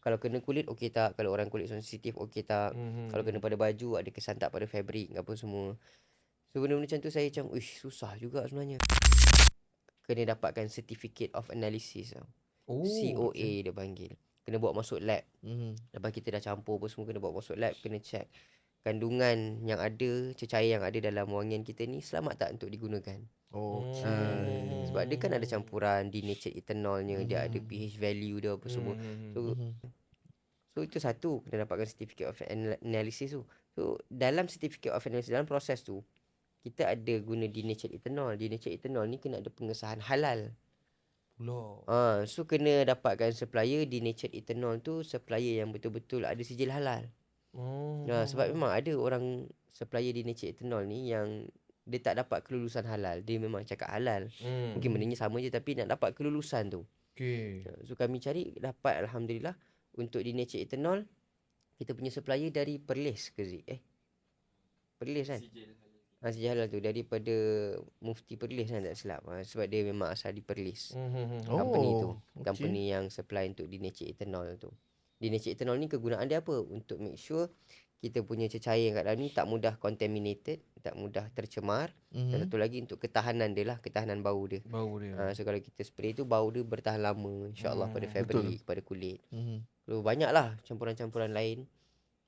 Kalau kena kulit okey tak, kalau orang kulit sensitif okey tak, kalau kena pada baju ada kesan tak pada fabric apa semua. So benda-benda macam tu saya macam susah juga sebenarnya. Kena dapatkan certificate of analysis tau. COA dia panggil. Kena bawa masuk lab. Lepas kita dah campur apa semua, kena bawa masuk lab, kena check kandungan yang ada, cecair yang ada dalam wangian kita ni selamat tak untuk digunakan. Sebab dia kan ada campuran denatured ethanolnya, dia ada pH value dia apa semua. So itu satu, kena dapatkan certificate of analysis tu. So dalam certificate of analysis, dalam proses tu kita ada guna denatured ethanol. Denatured ethanol ni kena ada pengesahan halal. So kena dapatkan supplier denatured ethanol tu, supplier yang betul-betul ada sijil halal. Sebab memang ada orang supplier denatured ethanol ni yang dia tak dapat kelulusan halal. Dia memang cakap halal. Mungkin bendanya sama je tapi nak dapat kelulusan tu. So kami cari dapat, alhamdulillah. Untuk denatured ethanol kita punya supplier dari Perlis ke Zik? Perlis kan? Sijil halal tu daripada Mufti Perlis kan, tak silap. Sebab dia memang asal di Perlis. Company tu. Company yang supply untuk denatured ethanol tu. Denatured ethanol ni kegunaan dia apa? Untuk make sure kita punya cecair yang kat dalam ni tak mudah contaminated, tak mudah tercemar. Dan satu lagi untuk ketahanan dia lah, ketahanan bau dia. So kalau kita spray tu, bau dia bertahan lama insyaAllah pada fabric, pada kulit. So banyak lah campuran-campuran lain.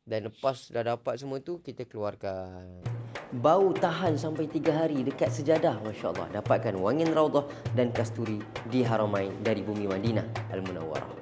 Dan lepas dah dapat semua tu, kita keluarkan. Bau tahan sampai 3 hari dekat sejadah, Masya Allah. Dapatkan wangian Raudhah dan Kasturi di Haramain dari bumi Madinah Al-Munawwarah.